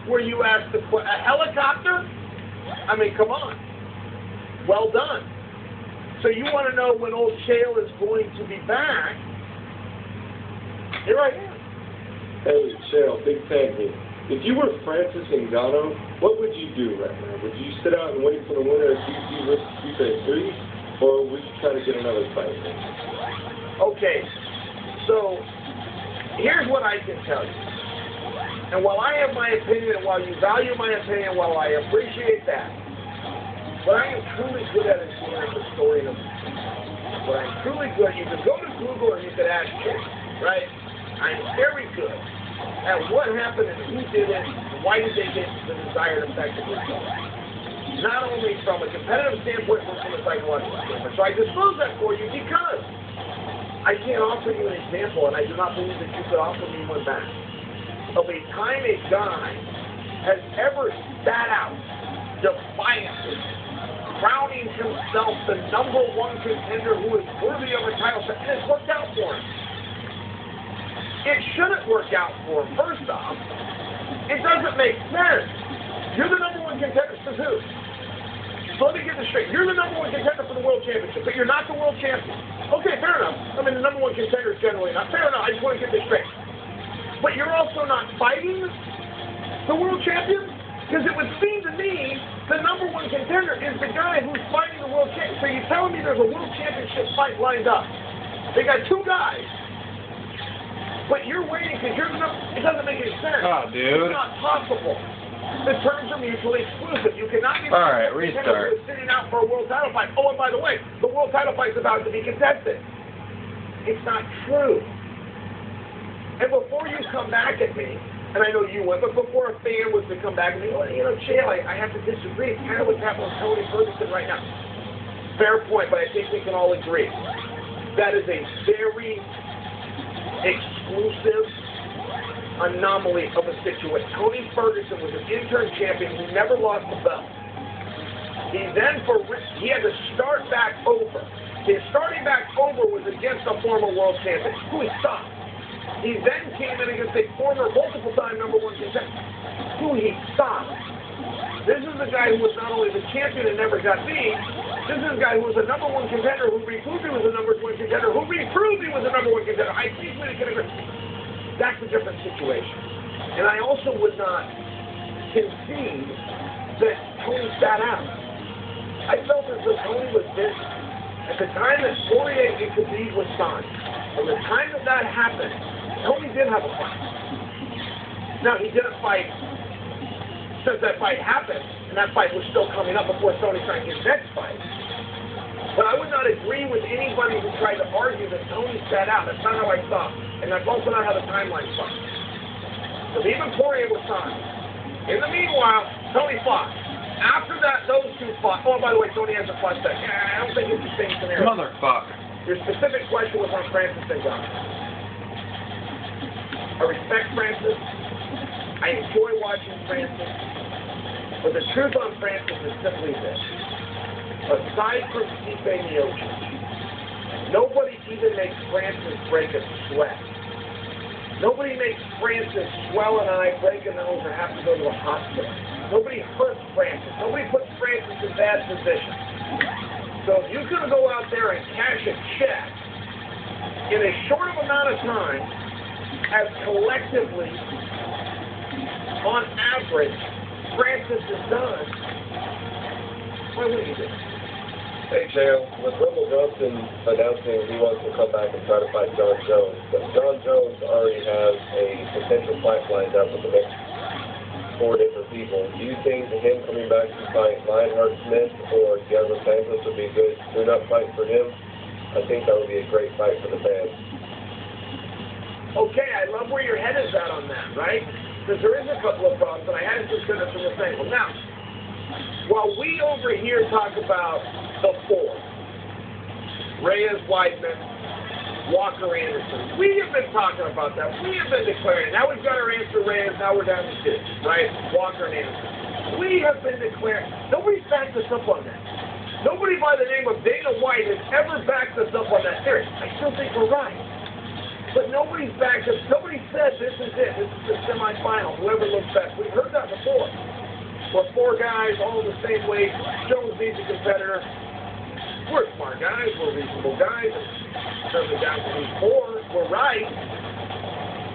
where you ask a helicopter? I mean, come on. Well done. So you want to know when old Chael is going to be back? Here I am. Hey, Chael, big fan here. If you were Francis Ngannou, what would you do right now? Would you sit out and wait for the winner of DC versus Stipe 3, or would you try to get another fight? Okay, so here's what I can tell you. And while I have my opinion, and while you value my opinion, while I appreciate that, what I am truly good at is sharing the story of what I'm truly good at. You can go to Google and you can ask Jake, right? I'm very good at what happened and who did it, and why did they get the desired effect of result. Not only from a competitive standpoint, but from a psychological standpoint. So I disclose that for you because I can't offer you an example, and I do not believe that you could offer me one back, of a time a guy has ever sat out defiantly, crowning himself the #1 contender who is worthy of a title shot, and it's worked out for him. It shouldn't work out for him. First off, it doesn't make sense. You're the #1 contender for who? So let me get this straight. You're the #1 contender for the World Championship, but you're not the World Champion. Okay, fair enough. I mean, the #1 contender is generally not. Fair enough. I just want to get this straight. But you're also not fighting the World Champion? Because it would seem to me the #1 contender is the guy who's fighting the World Champion. So you're telling me there's a World Championship fight lined up. They got two guys. But you're waiting because you're it doesn't make any sense. Oh, dude. It's not possible. The terms are mutually exclusive. You cannot be restart. Sitting out for a world title fight. Oh, and by the way, the world title fight's about to be contested. It's not true. And before you come back at me, and I know you would, but before a fan was to come back and be, well, you know, Chael, I have to disagree. It's kind of what's happening with Tony Ferguson right now. Fair point, but I think we can all agree. That is a very exclusive anomaly of a situation. Tony Ferguson was an interim champion who never lost the belt. He had to start back over. His starting back over was against a former world champion who he stopped. He then came in against a former multiple-time #1 contender who he stopped. This is the guy who was not only the champion and never got beat. This is a guy who was a #1 contender who reproved he was a #1 contender who reproved he was a #1 contender. I think we can agree. That's a different situation. And I also would not concede that Tony sat out. I felt as though Tony was busy. At the time that Poirier and Khabib was signed, from the time that that happened, Tony did have a fight. Now, he didn't fight since that fight happened, and that fight was still coming up before Tony signed his next fight. But I would not agree with anybody who tried to argue that Tony sat out. That's not how I saw it. And that's also not how the timeline saw it. So even Poirier was signed. In the meanwhile, Tony fought. After that, those two fought. Oh, by the way, Tony hasn't fought that. Yeah, I don't think it's the same scenario. Motherfucker. Your specific question was on Francis Ngannou. I respect Francis. I enjoy watching Francis. But the truth on Francis is simply this. Aside from Stipe Miocic, nobody even makes Francis break a sweat. Nobody makes Francis swell an eye, break a nose, or have to go to the hospital. Nobody hurts Francis. Nobody puts Francis in bad position. So if you can go out there and cash a check in a short of amount of time, as collectively, on average, Francis has done, why wouldn't you do it? Hey, Chael, with Rumble Johnson announcing he wants to come back and try to fight John Jones, but John Jones already has a potential fight lined up with the next 4 different people. Do you think him coming back to fight Lionheart Smith or Diego Santos would be a good tune-up fight for him? I think that would be a great fight for the fans. Okay, I love where your head is at on that, right? Because there is a couple of problems, and I hadn't considered from this angle. Now, while we over here talk about the four, Reyes, Weidman, Walker, Anderson, we have been talking about that. We have been declaring. Now we've got our answer, Reyes. Now we're down to 2, right? Walker and Anderson. We have been declaring. Nobody's backed us up on that. Nobody by the name of Dana White has ever backed us up on that theory. I still think we're right. But nobody's back. Nobody said this is it. This is the semifinal. Whoever looks best. We've heard that before. We're four guys, all the same weight. Jones needs a competitor. We're smart guys. We're reasonable guys. In terms of down to these four, we're right.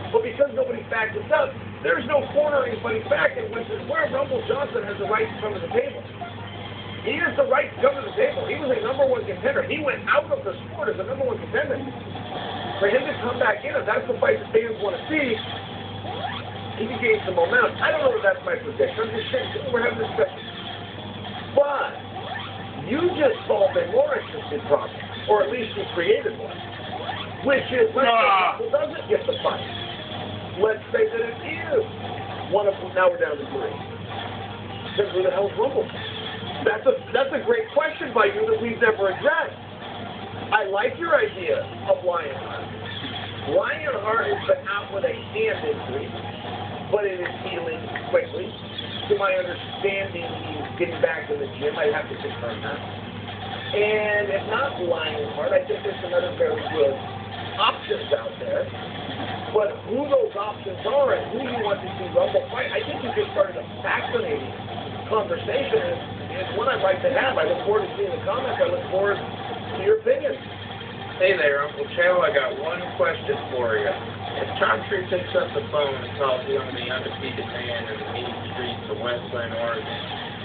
But because nobody backed us up, there's no cornering anybody's back, which is where Rumble Johnson has the right to come to the table. He has the right to come to the table. He was a #1 contender. He went out of the sport as a #1 contender. For him to come back in, if that's the fight the fans want to see, he can gain some momentum. I don't know if that's my prediction. I'm just saying, we're having a discussion. But you just solved a more interesting problem, or at least you created one, which is, let's say who doesn't get the fight. Let's say that it is one of them. Now we're down to 3. Then who the hell's Rumble? That's a great question by you that we've never addressed. I like your idea of Lionheart. Lionheart has been out with a hand injury, but it is healing quickly. To my understanding, he's getting back in the gym. I have to confirm that. And if not Lionheart, I think there's some other very good options out there. But who those options are and who you want to see Rumble fight, I think you just started a fascinating conversation. It's one I'd like to have. I look forward to seeing the comments. I look forward to your opinions. Hey there, Uncle Chow. I got one question for you. If Chauncey picks up the phone and calls you on the undefeated man in the mean streets of Westland, Oregon,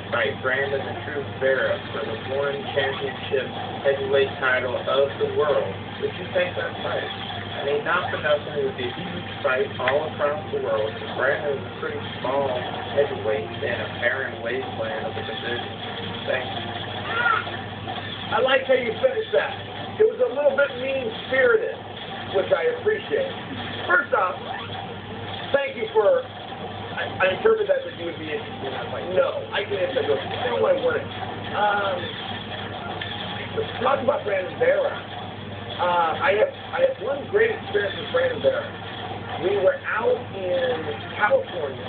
fight Brandon the Truth Vera for the one championship heavyweight title of the world, would you take that fight? I mean, not for nothing, it would be a huge fight all across the world. Brandon is a pretty small heavyweight in a barren wasteland of the division. Thank you. I like how you finished that. It was a little bit mean-spirited, which I appreciate. First off, thank you for... I interpreted that you would be interested in that fight. No, I can answer that. No, I wouldn't. Talk about Brandon Vera. I have one great experience with Brandon Vera. We were out in California.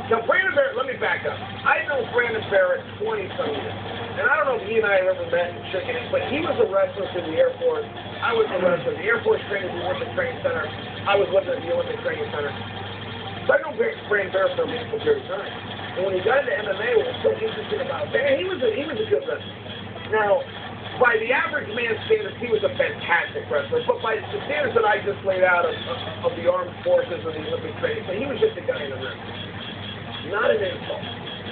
Now, Brandon Vera, let me back up. I've known Brandon Vera 20-some years. And I don't know if he and I have ever met and shook hands, but he was a wrestler through the Air Force. I was a wrestler. The Air Force trained at the Olympic Training Center. I was living at the Olympic Training Center. So I know Brandon Vera for a meaningful period of time. And when he got into MMA, what was so interesting about that, he was a good wrestler. Now, by the average man's standards, he was a fantastic wrestler. But by the standards that I just laid out of the armed forces and the Olympic training, he was just a guy in the ring. Not an insult.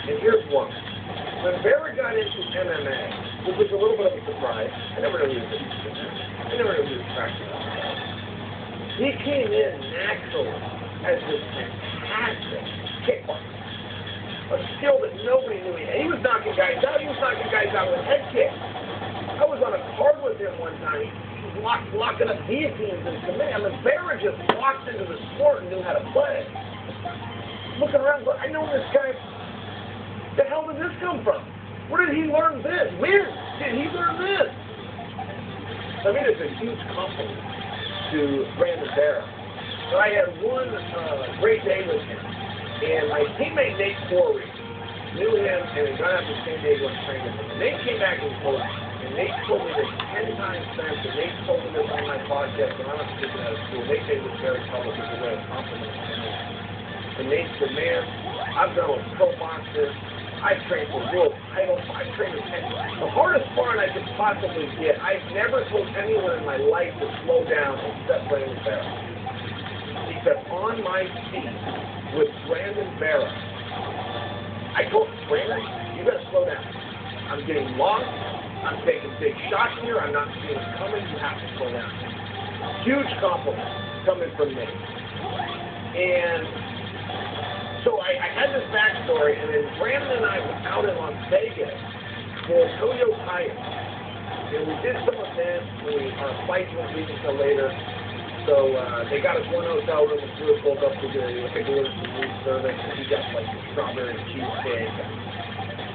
And here's one. When Vera got into MMA, which was a little bit of a surprise, I never knew he was interested in that. I never knew he was practicing. He came in naturally as this fantastic kickboxer. A skill that nobody knew he had. He was knocking guys out. He was knocking guys out with head kicks. I was on a card with him one time. He was locking up guillotines and command. I mean, Vera just walked into the sport and knew how to play. Looking around, I know this guy. The hell did this come from? Where did he learn this? Where did he learn this? I mean, it's a huge compliment to Brandon Vera. But I had one great day with him. And my teammate Nate Corey knew him and he got out to San Diego and trained with him. And Nate came back and told me, and Nate told me this 10 times since, and Nate told me this on my podcast when I was speaking out of school. Nate said it was very public as a way of complimenting him. And Nate said, man, I've been with pro boxers. I've trained for world titles. I've trained with the hardest part I could possibly get. I've never told anyone in my life to slow down except Brandon Vera. He said, on my feet with Brandon Vera, I told him, Brandon, you got to slow down. I'm getting lost. I'm taking big shots here. I'm not seeing it coming. You have to slow down. Huge compliment coming from me. And so I had this backstory, and then Brandon and I were out in Las Vegas for Toyo Tires. And we did some events, and our flights weren't leaving until later. So they got us one hotel room and threw us both up to the ordered some room service, and he got like the strawberry cheesecake.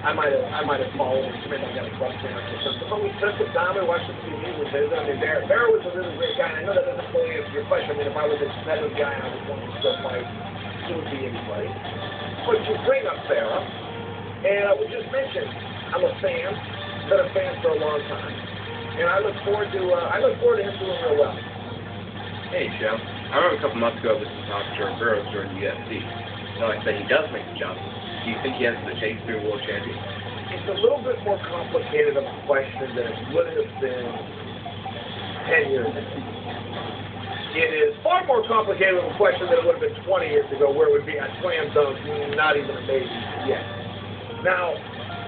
I might have followed him, come in and got a club sandwich or something. But we spent some time, we watched some TV, we visited. I mean, Vera was a really great guy, and I know that doesn't fully answer your question. I mean, if I was a competitive guy and I was wanting to still fight, it would be anybody. But you bring up Vera, and I would just mention, I'm a fan, been a fan for a long time, and I look forward to him doing real well. Hey, Joe. I remember a couple months ago this was talking to Jordan Burroughs during the UFC. So like I said, he does make the jump. Do you think he has the chase to be a world champion? It's a little bit more complicated of a question than it would have been 10 years ago. It is far more complicated of a question than it would have been 20 years ago, where it would be a slam dunk, not even a maybe yet. Now,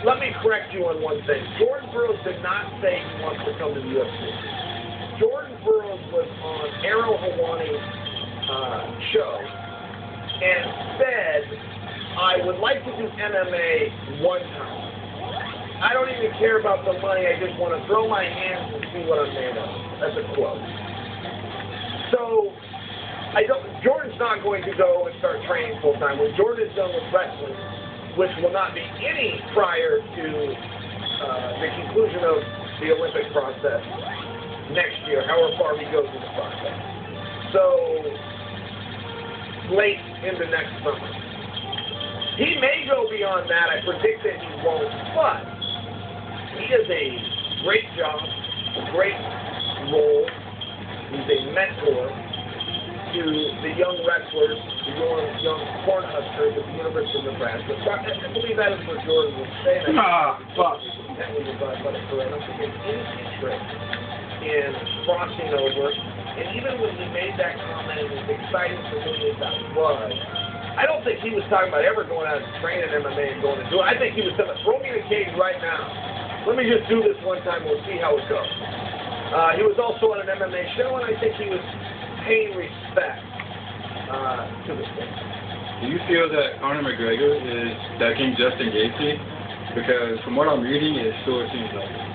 let me correct you on one thing. Jordan Burroughs did not say he wants to come to the UFC. Jordan Burroughs was on Arrow Hawani's show and said, I would like to do MMA one time. I don't even care about the money, I just want to throw my hands and see what I'm made of. That's a quote. So, Jordan's not going to go and start training full time. When Jordan is done with wrestling, which will not be any prior to the conclusion of the Olympic process next year, however far he goes in the process. So, late into next summer. He may go beyond that. I predict that he won't, but he has a great job, a great role. He's a mentor to the young wrestlers, the young corn huskers at the University of Nebraska. So I believe that is what Jordan was saying. Fuck. That was about it for I don't think he has any interest in crossing over. And even when he made that comment, as exciting for me as that was, I don't think he was talking about ever going out and training MMA and going to do it. I think he was saying, throw me in a cage right now. Let me just do this one time. We'll see how it goes. He was also on an MMA show, and I think he was paying respect to the sport. Do you feel that Conor McGregor is decking Justin Gaethje? Because from what I'm reading, it sure seems like it.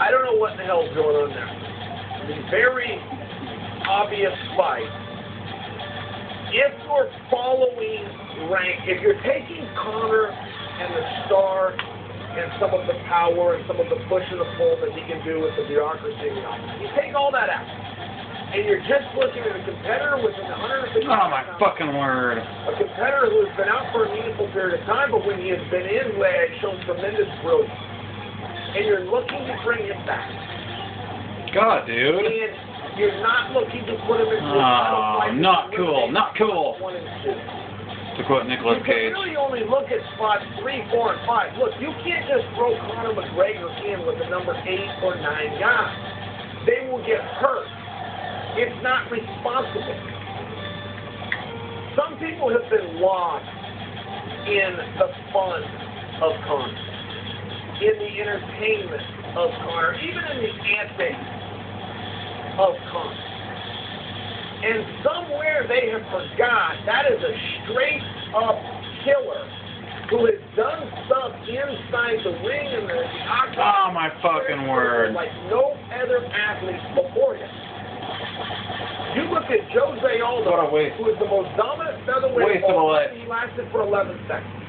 I don't know what the hell's going on there. The very obvious fight. If you're following rank, if you're taking Conor and the star and some of the power and some of the push and the pull that he can do with the bureaucracy, you take all that out. And you're just looking at a competitor within 150 Oh my fucking word. A competitor who has been out for a meaningful period of time, but when he has been in, who has shown tremendous brilliance. And you're looking to bring him back. God, dude. And you're not looking to put him in the Oh, not cool, not cool. 1 and 2. To quote Nicolas Cage. You can really only look at spots 3, 4, and 5. Look, you can't just throw Conor McGregor in with the number 8 or 9 guys. They will get hurt. It's not responsible. Some people have been lost in the fun of Conor, in the entertainment of Conor, even in the antics of Conor. And somewhere they have forgot that is a straight-up killer who has done stuff inside the ring and the octagon. Oh, my fucking word. Like no other athlete before him. You look at Jose Aldo, What a waste. who is the most dominant featherweight Waste of a all life. time. He lasted for 11 seconds.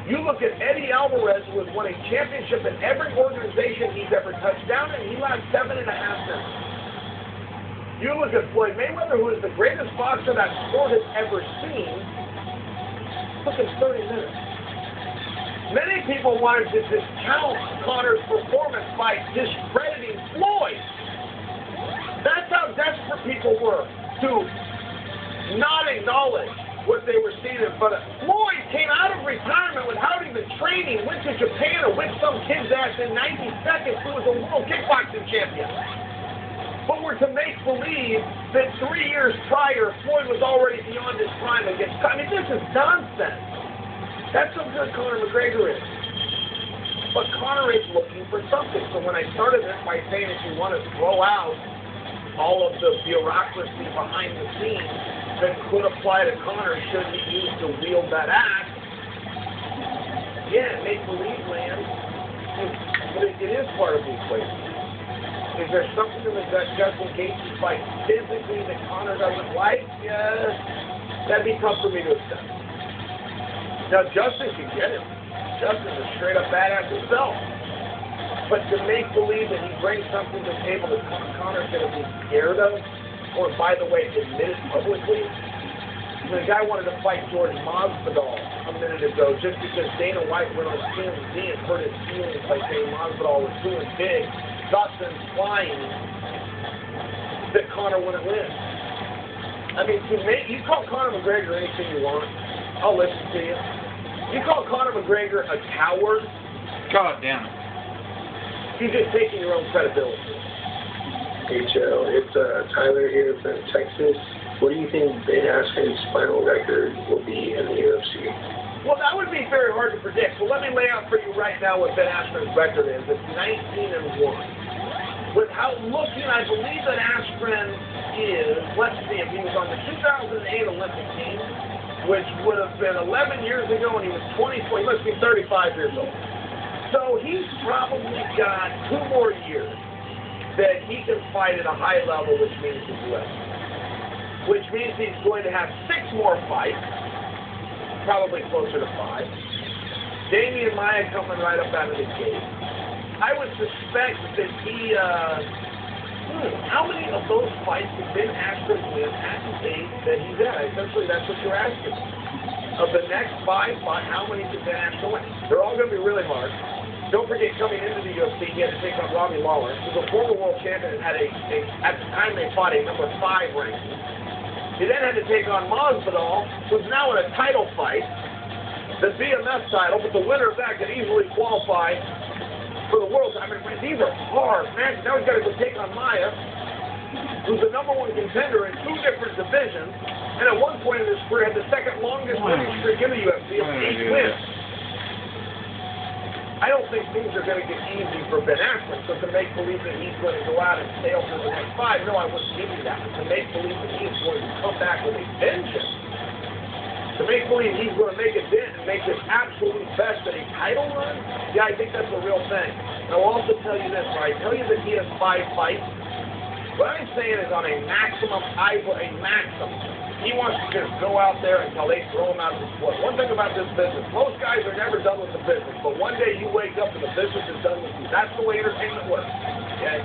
You look at Eddie Alvarez, who has won a championship in every organization he's ever touched down, and he lasts 7.5 minutes. You look at Floyd Mayweather, who is the greatest boxer that sport has ever seen, took him 30 minutes. Many people wanted to discount Conor's performance by discrediting Floyd. That's how desperate people were to not acknowledge what they were seeing in front of. Floyd came out of retirement without even training, went to Japan and whipped some kid's ass in 90 seconds, who was a world kickboxing champion. But we're to make believe that 3 years prior, Floyd was already beyond his prime against. I mean, this is nonsense. That's how good Conor McGregor is. But Conor is looking for something. So when I started this by saying if you want to throw out all of the bureaucracy behind the scenes that could apply to Conor should he use to wield that axe, yeah, make believe land. But it is part of the equation. Is there something in the Justin Gaethje fight physically that Conor doesn't like? Yes. That'd be tough for me to accept. Now, Justin can get him. Justin's a straight-up badass himself. But to make believe that he brings something to the table that Conor's going to be scared of, or, by the way, admit it publicly, the guy wanted to fight Jordan Masvidal a minute ago just because Dana White went on TMZ and hurt his feelings by saying Masvidal was doing big, thus implying that Conor wouldn't win. I mean, you call Conor McGregor anything you want, I'll listen to you. You call Conor McGregor a coward, God damn it. you're just taking your own credibility. Hey Joe, it's Tyler here from Texas. What do you think Ben Askren's final record will be in the UFC? Well, that would be very hard to predict. So let me lay out for you right now what Ben Askren's record is. It's 19-1. Without looking, I believe that Askren is, let's see, if he was on the 2008 Olympic team, which would have been 11 years ago, and he was 24, he must be 35 years old. So he's probably got 2 more years that he can fight at a high level, which means the UFC. Which means he's going to have 6 more fights, probably closer to 5. Damian Maia coming right up out of the gate. I would suspect that he, how many of those fights did Ben Askren win at the age that he's at? Essentially, that's what you're asking. Of the next 5 fights, how many did Ben Askren win? They're all going to be really hard. Don't forget, coming into the UFC, he had to take on Robbie Lawler, who's a former world champion and had at the time they fought, a number 5 ranking. He then had to take on Masvidal, who's now in a title fight, the BMF title, but the winner of that could easily qualify for the world. I mean, these are hard matches. Now he's got to go take on Maia, who's the #1 contender in 2 different divisions, and at one point in his career had the 2nd longest winning streak in the UFC of 8 wins. I don't think things are going to get easy for Ben Askren, so to make believe that he's going to go out and sail through the next 5, no, I wouldn't give you that. But to make believe that he is going to come back with a vengeance, to make believe he's going to make a dent and make his absolute best at a title run, yeah, I think that's a real thing. And I'll also tell you this, when I tell you that he has 5 fights, what I'm saying is on a maximum, he wants to just go out there until they throw him out of the sport. One thing about this business, most guys are never done with the business, but one day you wake up and the business is done with you. That's the way entertainment works, okay?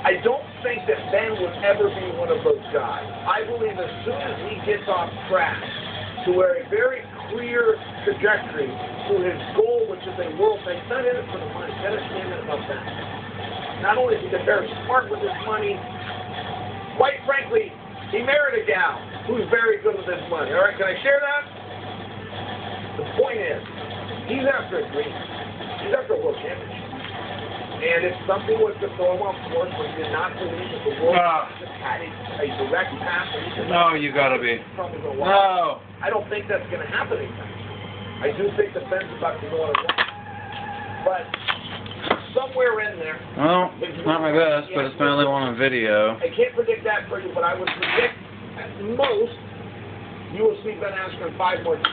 I don't think that Ben would ever be one of those guys. I believe as soon as he gets off track to where a very clear trajectory to his goal, which is a world thing, he's not in it for the money, he's in it about that. Not only is he very smart with his money, quite frankly, he married a gal who's very good with his money. All right, can I share that? The point is, he's after a dream. He's after a world championship. And if something was to throw him off course when he did not believe that the world just had a direct path, and he could you gotta be. No. I don't think that's going to happen anytime. I do think the Ben's about to go on a run. But somewhere in there. Well, it's not my best, but it's my only one on video. I can't predict that for you, but I would predict at most you will see Ben Askren 5 more times.